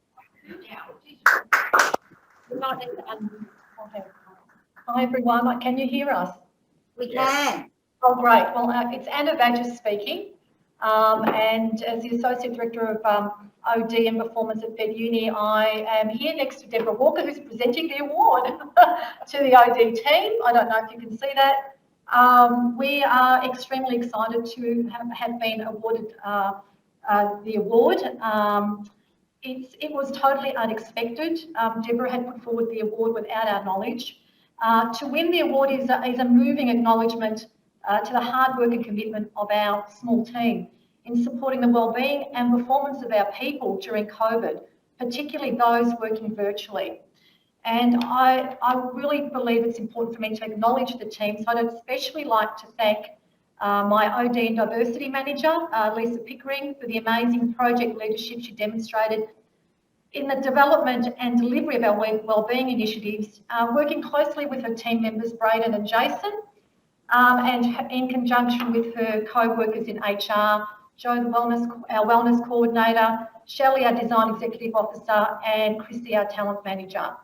Hi everyone, can you hear us? We can. Oh great, well it's Anna Vajir speaking, and as the Associate Director of OD and Performance at Fed Uni, I am here next to Deborah Walker, who's presenting the award to the OD team. I don't know if you can see that. We are extremely excited to have been awarded the award. It was totally unexpected. Deborah had put forward the award without our knowledge. To win the award is a moving acknowledgement to the hard work and commitment of our small team in supporting the wellbeing and performance of our people during COVID, particularly those working virtually. And I really believe it's important for me to acknowledge the team. So I'd especially like to thank my OD and Diversity Manager, Lisa Pickering, for the amazing project leadership she demonstrated in the development and delivery of our wellbeing initiatives, working closely with her team members, Readen and Jason, and in conjunction with her co-workers in HR, Jo, our wellness coordinator, Shelley, our design executive officer, and Chrissy, our talent manager.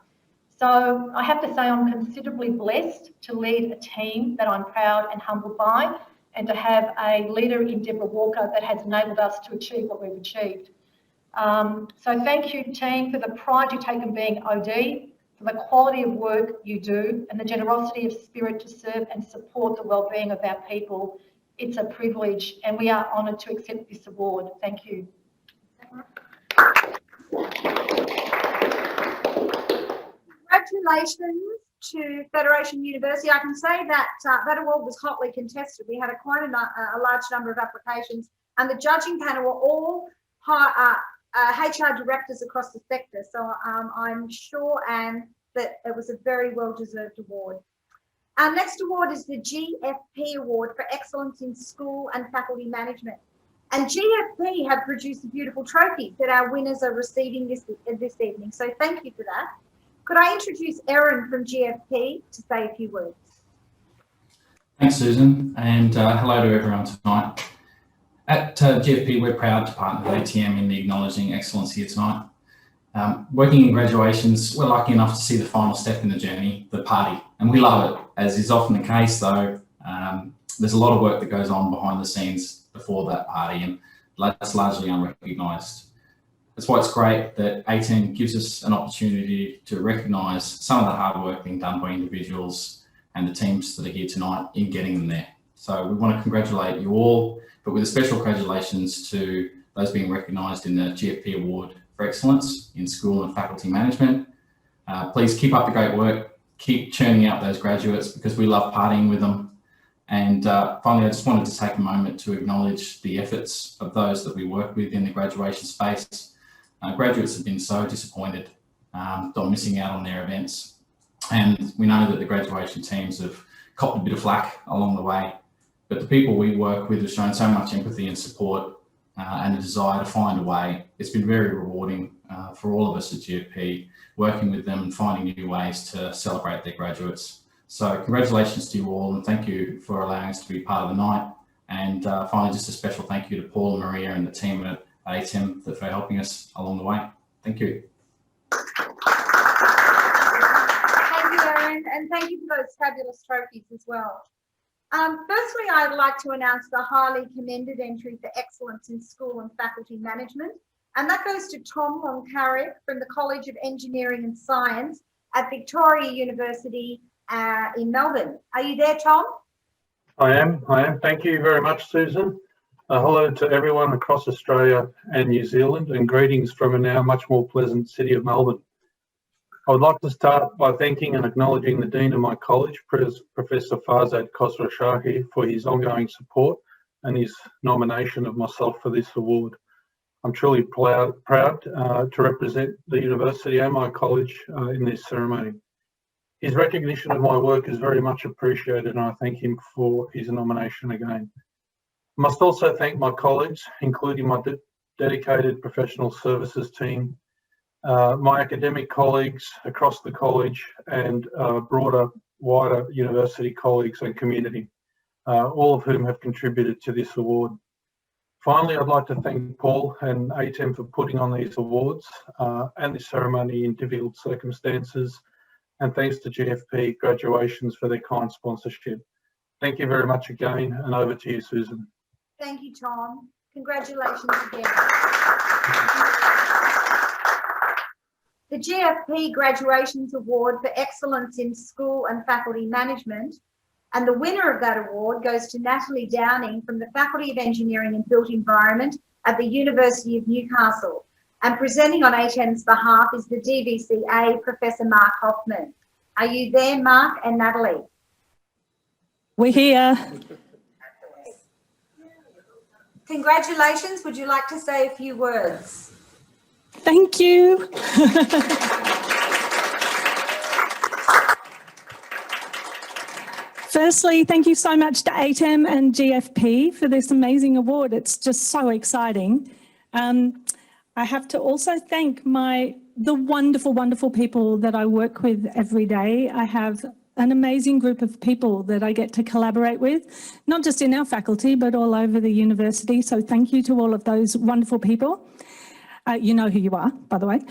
So I have to say I'm considerably blessed to lead a team that I'm proud and humbled by, and to have a leader in Deborah Walker that has enabled us to achieve what we've achieved. So thank you, team, for the pride you take in being OD, for the quality of work you do, and the generosity of spirit to serve and support the wellbeing of our people. It's a privilege, and we are honoured to accept this award. Thank you. Congratulations to Federation University. I can say that that award was hotly contested. We had quite a large number of applications, and the judging panel were all HR directors across the sector. So I'm sure, Anne, that it was a very well-deserved award. Our next award is the GFP Award for Excellence in School and Faculty Management. And GFP have produced a beautiful trophy that our winners are receiving this evening. So thank you for that. Could I introduce Erin from GFP to say a few words? Thanks, Susan, and hello to everyone tonight. At GFP, we're proud to partner with ATM in the Acknowledging Excellence here tonight. Working in graduations, we're lucky enough to see the final step in the journey, the party, and we love it. As is often the case though, there's a lot of work that goes on behind the scenes before that party, and that's largely unrecognised. That's why it's great that ATEM gives us an opportunity to recognise some of the hard work being done by individuals and the teams that are here tonight in getting them there. So we want to congratulate you all, but with a special congratulations to those being recognised in the GFP Award for Excellence in School and Faculty Management. Please keep up the great work, keep churning out those graduates because we love partying with them. And finally, I just wanted to take a moment to acknowledge the efforts of those that we work with in the graduation space. Graduates have been so disappointed on missing out on their events. And we know that the graduation teams have copped a bit of flack along the way, but the people we work with have shown so much empathy and support and a desire to find a way. It's been very rewarding for all of us at GFP, working with them and finding new ways to celebrate their graduates. So congratulations to you all, and thank you for allowing us to be part of the night. And finally, just a special thank you to Paul and Maria and the team at ATEM for helping us along the way. Thank you. Thank you, Erin, and thank you for those fabulous trophies as well. Firstly, I'd like to announce the highly commended entry for excellence in school and faculty management, and that goes to Tom Wong-Carrick from the College of Engineering and Science at Victoria University in Melbourne. Are you there, Tom? I am. Thank you very much, Susan. Hello to everyone across Australia and New Zealand, and greetings from a now much more pleasant city of Melbourne. I would like to start by thanking and acknowledging the Dean of my college, Professor Farzad Khosrowshahi, for his ongoing support and his nomination of myself for this award. I'm truly proud to represent the university and my college in this ceremony. His recognition of my work is very much appreciated, and I thank him for his nomination again. I must also thank my colleagues, including my dedicated professional services team, my academic colleagues across the college, and wider university colleagues and community, all of whom have contributed to this award. Finally, I'd like to thank Paul and ATEM for putting on these awards and this ceremony in difficult circumstances, and thanks to GFP Graduations for their kind sponsorship. Thank you very much again, and over to you, Susan. Thank you, Tom. Congratulations again. The GFP Graduations Award for Excellence in School and Faculty Management, and the winner of that award goes to Natalie Downing from the Faculty of Engineering and Built Environment at the University of Newcastle. And presenting on ATEM's behalf is the DVCA, Professor Mark Hoffman. Are you there, Mark and Natalie? We're here. Congratulations. Would you like to say a few words? Thank you. Firstly, thank you so much to ATEM and GFP for this amazing award. It's just so exciting. I have to also thank the wonderful, wonderful people that I work with every day. I have an amazing group of people that I get to collaborate with, not just in our faculty, but all over the university. So thank you to all of those wonderful people. You know who you are, by the way.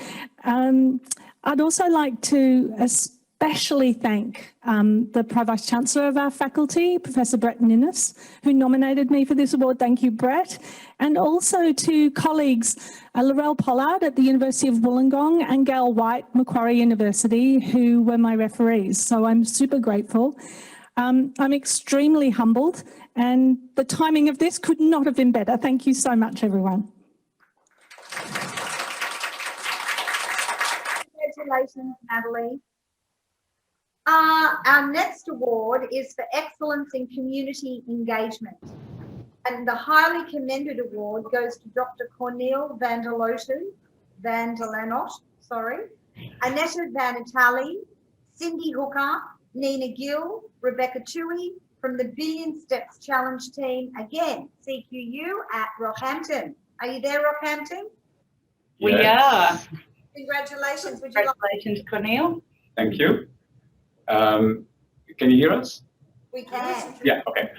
I'd also like to especially thank the Pro-Vice Chancellor of our faculty, Professor Brett Ninnis, who nominated me for this award. Thank you, Brett. And also to colleagues Laurel Pollard at the University of Wollongong and Gail White, Macquarie University, who were my referees. So I'm super grateful. I'm extremely humbled, and the timing of this could not have been better. Thank you so much, everyone. Congratulations, Natalie. Our next award is for excellence in community engagement. And the highly commended award goes to Dr. Cornel van der Lanot, Anetta Vanitali, Cindy Hooker, Nina Gill, Rebecca Toohey from the Billion Steps Challenge team, again, CQU at Rockhampton. Are you there, Rockhampton? We are. Congratulations. Congratulations, Cornel. Thank you. Can you hear us? We can. Yeah, okay.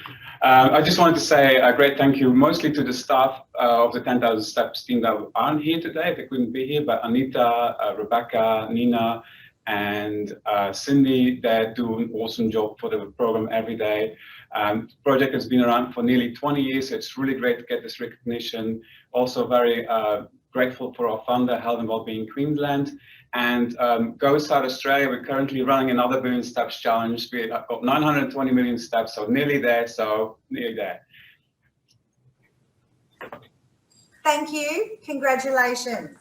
I just wanted to say a great thank you, mostly to the staff of the 10,000 Steps team that aren't here today. They couldn't be here, but Anita, Rebecca, Nina, and Cindy, they do an awesome job for the program every day. The project has been around for nearly 20 years. So it's really great to get this recognition. Also very grateful for our funder, Health and Wellbeing Queensland. And Go South Australia, we're currently running another Billion Steps Challenge. We've got 920 million steps, so nearly there, Thank you. Congratulations.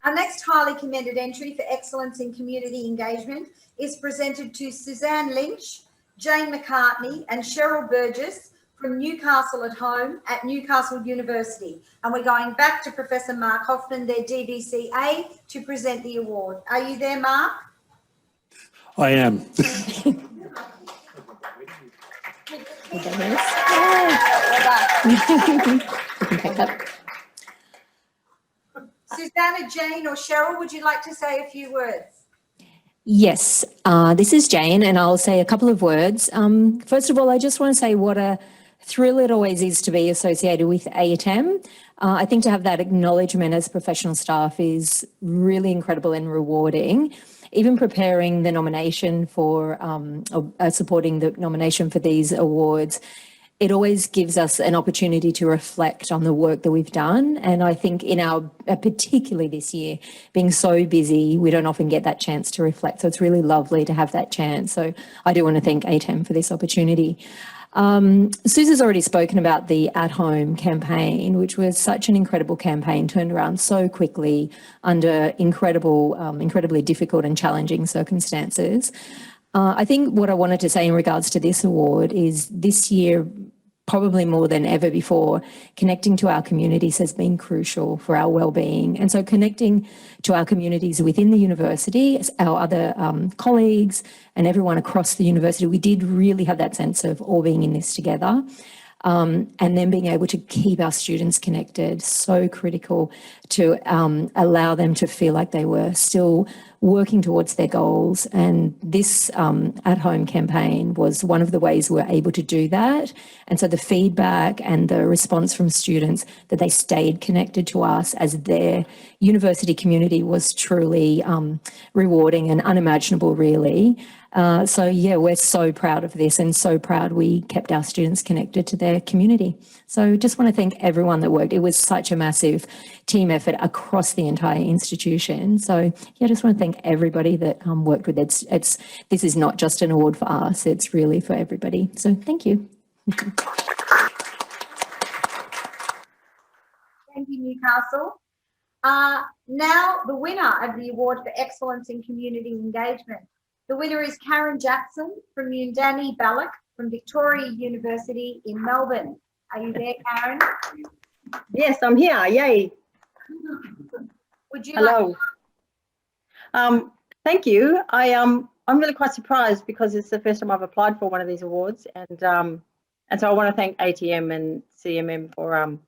Our next highly commended entry for excellence in community engagement is presented to Suzanne Lynch, Jane McCartney, and Cheryl Burgess from Newcastle at Home at Newcastle University. And we're going back to Professor Mark Hoffman, their DVCA, to present the award. Are you there, Mark? I am. Susanna, Jane or Cheryl, would you like to say a few words? Yes, this is Jane, and I'll say a couple of words. First of all, I just want to say what a thrill it always is to be associated with ATEM. I think to have that acknowledgement as professional staff is really incredible and rewarding. Even preparing the nomination for, supporting the nomination for these awards, it always gives us an opportunity to reflect on the work that we've done. And I think in our, particularly this year, being so busy, we don't often get that chance to reflect. So it's really lovely to have that chance. So I do want to thank ATEM for this opportunity. Susan's already spoken about the At Home campaign, which was such an incredible campaign, turned around so quickly under incredibly difficult and challenging circumstances. I think what I wanted to say in regards to this award is this year, probably more than ever before, connecting to our communities has been crucial for our well-being. And so connecting to our communities within the university, our other colleagues and everyone across the university, we did really have that sense of all being in this together. And then being able to keep our students connected, so critical to allow them to feel like they were still working towards their goals. And this At Home campaign was one of the ways we're able to do that. And so the feedback and the response from students that they stayed connected to us as their university community was truly rewarding and unimaginable, really. So yeah, we're so proud of this and so proud we kept our students connected to their community. So just want to thank everyone that worked. It was such a massive team effort across the entire institution. So yeah, just want to thank everybody that worked with it. This is not just an award for us, it's really for everybody. So thank you. Thank you, Newcastle. Now the winner of the award for excellence in community engagement. The winner is Karen Jackson from Undani Balloch from Victoria University in Melbourne. Are you there, Karen? Yes, I'm here. Yay. Would you Hello. Thank you. I'm really quite surprised because it's the first time I've applied for one of these awards, and so I want to thank ATM and CMM for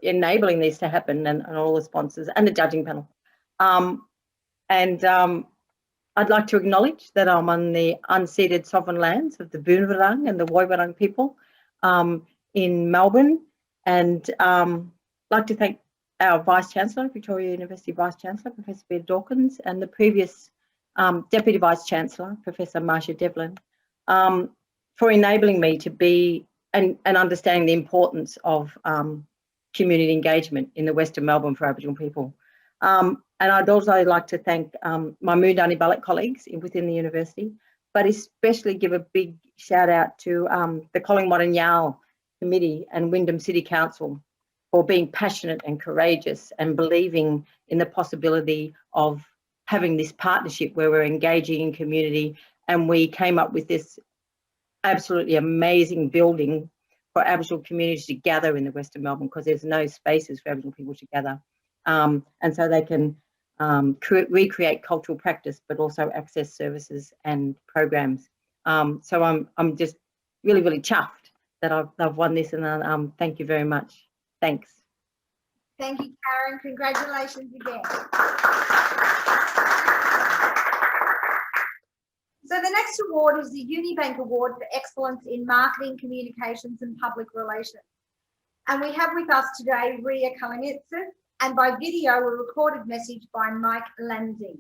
enabling these to happen, and all the sponsors and the judging panel. I'd like to acknowledge that I'm on the unceded sovereign lands of the Boonwurrung and the Woiwurrung people in Melbourne, and like to thank our Vice Chancellor, Victoria University Vice Chancellor, Professor Peter Dawkins, and the previous Deputy Vice Chancellor, Professor Marcia Devlin, for enabling me to be and understanding the importance of community engagement in the Western Melbourne for Aboriginal people. And I'd also like to thank my Moondani Ballot colleagues within the university, but especially give a big shout out to the Collingwood and Yale Committee and Wyndham City Council for being passionate and courageous and believing in the possibility of having this partnership where we're engaging in community, and we came up with this absolutely amazing building for Aboriginal communities to gather in the Western Melbourne, because there's no spaces for Aboriginal people to gather. And so they can recreate cultural practice, but also access services and programs. So I'm just really, really chuffed that I've won this, and thank you very much. Thanks. Thank you, Karen. Congratulations again. So the next award is the Unibank Award for Excellence in Marketing, Communications and Public Relations. And we have with us today Ria Kalinitsis, and by video a recorded message by Mike Lansing.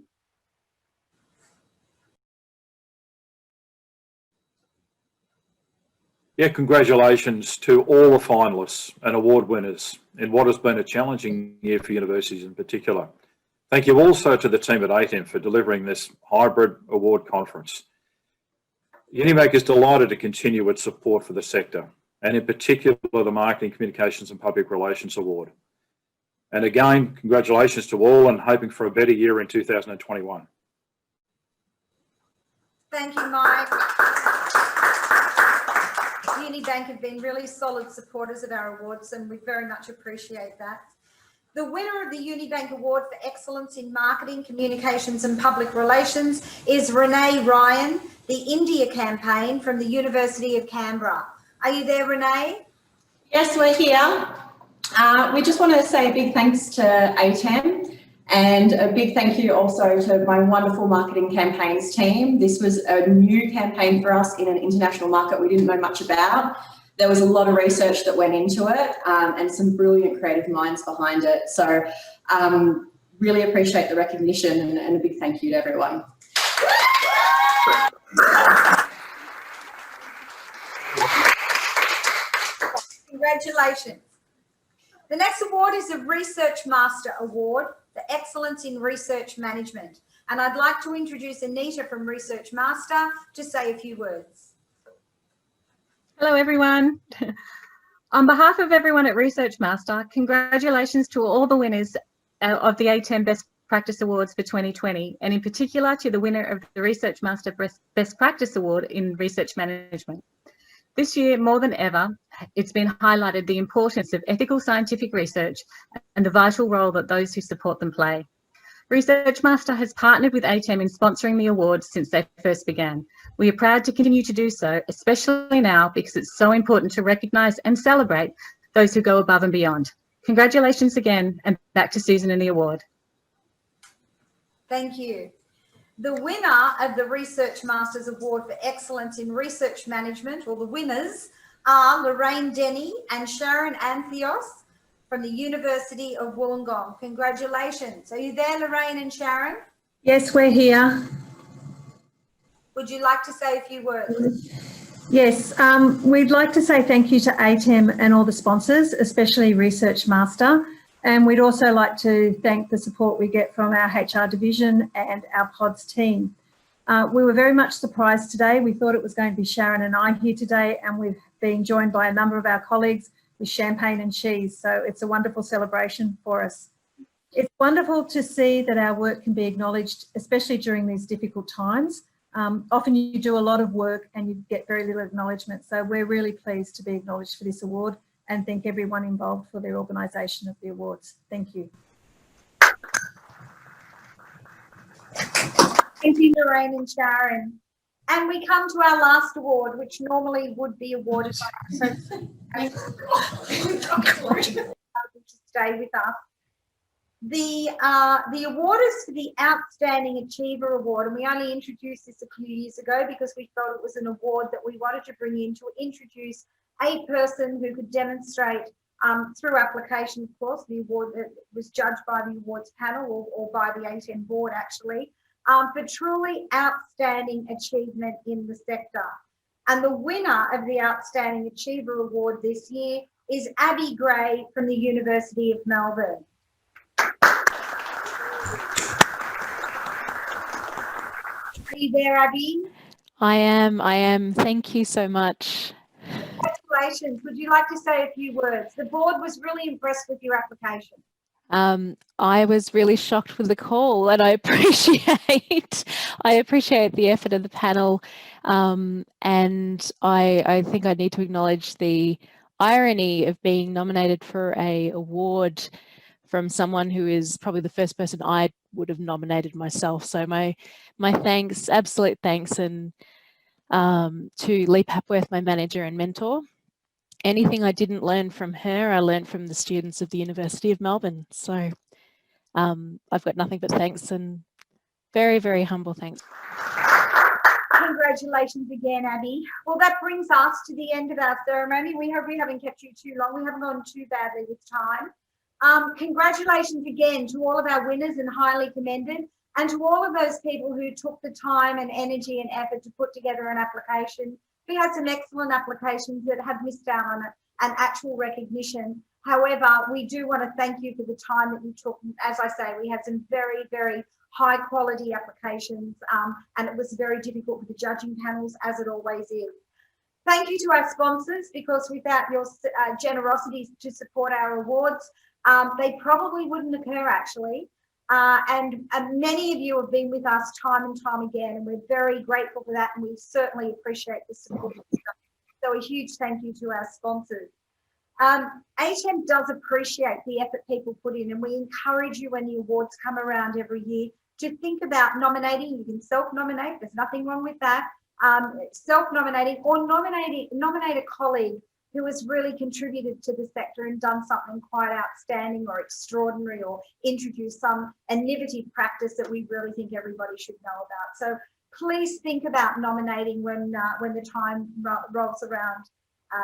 Yeah, congratulations to all the finalists and award winners in what has been a challenging year for universities in particular. Thank you also to the team at ATEM for delivering this hybrid award conference. Unibank is delighted to continue its support for the sector, and in particular the Marketing, Communications and Public Relations Award. And again, congratulations to all, and hoping for a better year in 2021. Thank you, Mike. Unibank have been really solid supporters of our awards, and we very much appreciate that. The winner of the Unibank Award for Excellence in Marketing, Communications and Public Relations is Renee Ryan, the India campaign from the University of Canberra. Are you there, Renee? Yes, we're here. We just want to say a big thanks to ATEM, and a big thank you also to my wonderful marketing campaigns team. This was a new campaign for us in an international market we didn't know much about. There was a lot of research that went into it, and some brilliant creative minds behind it. So really appreciate the recognition, and a big thank you to everyone. Congratulations. The next award is the Research Master Award for Excellence in Research Management. And I'd like to introduce Anita from Research Master to say a few words. Hello, everyone. On behalf of everyone at Research Master, congratulations to all the winners of the ATEM Best Practice Awards for 2020, and in particular to the winner of the Research Master Best Practice Award in Research Management. This year, more than ever, it's been highlighted the importance of ethical scientific research and the vital role that those who support them play. Research Master has partnered with ATEM in sponsoring the awards since they first began. We are proud to continue to do so, especially now because it's so important to recognise and celebrate those who go above and beyond. Congratulations again, and back to Susan and the award. Thank you. The winner of the Research Masters Award for Excellence in Research Management, or the winners, are Lorraine Denny and Sharon Antheos from the University of Wollongong. Congratulations. Are you there, Lorraine and Sharon? Yes, we're here. Would you like to say a few words? Yes, we'd like to say thank you to ATEM and all the sponsors, especially Research Master. And we'd also like to thank the support we get from our HR division and our pods team. We were very much surprised today. We thought it was going to be Sharon and I here today, and we've been joined by a number of our colleagues with champagne and cheese. So it's a wonderful celebration for us. It's wonderful to see that our work can be acknowledged, especially during these difficult times. Often you do a lot of work and you get very little acknowledgement. So we're really pleased to be acknowledged for this award, and thank everyone involved for their organisation of the awards. Thank you. Thank you, Lorraine and Sharon. And we come to our last award, which normally would be awarded by stay with us. The award is for the Outstanding Achiever Award, and we only introduced this a few years ago because we felt it was an award that we wanted to bring in to introduce a person who could demonstrate through application, of course. The award was judged by the awards panel or by the ATEM board actually, for truly outstanding achievement in the sector. And the winner of the Outstanding Achiever Award this year is Abby Gray from the University of Melbourne. Are you there, Abby? I am. Thank you so much. Congratulations. Would you like to say a few words? The board was really impressed with your application. I was really shocked with the call, and I appreciate the effort of the panel, and I think I need to acknowledge the irony of being nominated for an award from someone who is probably the first person I would have nominated myself. So my thanks, absolute thanks, and to Lee Papworth, my manager and mentor. Anything I didn't learn from her, I learned from the students of the University of Melbourne. So I've got nothing but thanks, and very, very humble thanks. Congratulations again, Abby. Well, that brings us to the end of our ceremony. We hope we haven't kept you too long. We haven't gone too badly with time. Congratulations again to all of our winners and highly commended, and to all of those people who took the time and energy and effort to put together an application. We had some excellent applications that have missed out on an actual recognition. However, we do want to thank you for the time that you took. As I say, we had some very, very high quality applications, and it was very difficult for the judging panels, as it always is. Thank you to our sponsors, because without your generosity to support our awards, they probably wouldn't occur actually. And many of you have been with us time and time again, and we're very grateful for that, and we certainly appreciate the support. So a huge thank you to our sponsors. ATEM does appreciate the effort people put in, and we encourage you when the awards come around every year to think about nominating. You can self-nominate, there's nothing wrong with that. Self-nominating or nominate a colleague who has really contributed to the sector and done something quite outstanding or extraordinary, or introduced some innovative practice that we really think everybody should know about. So please think about nominating when the time rolls around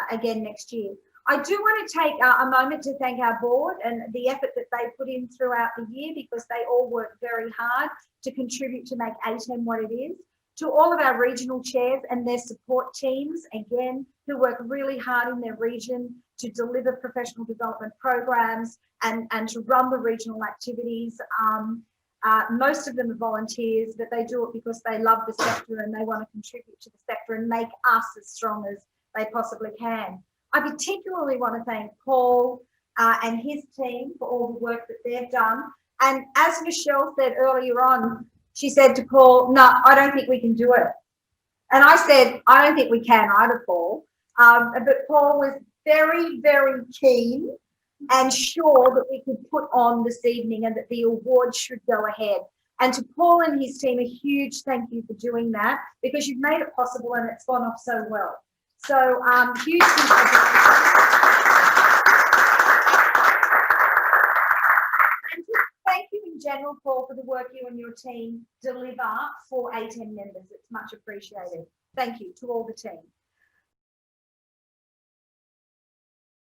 again next year. I do want to take a moment to thank our board and the effort that they put in throughout the year, because they all work very hard to contribute to make ATEM what it is. To all of our regional chairs and their support teams, again, who work really hard in their region to deliver professional development programs and to run the regional activities. Most of them are volunteers, but they do it because they love the sector and they want to contribute to the sector and make us as strong as they possibly can. I particularly want to thank Paul and his team for all the work that they've done. And as Michelle said earlier on, she said to Paul, no, I don't think we can do it. And I said, I don't think we can either, Paul. But Paul was very, very keen and sure that we could put on this evening and that the award should go ahead. And to Paul and his team, a huge thank you for doing that, because you've made it possible and it's gone off so well. So huge thank you in general, Paul, for the work you and your team deliver for ATEM members. It's much appreciated. Thank you to all the team.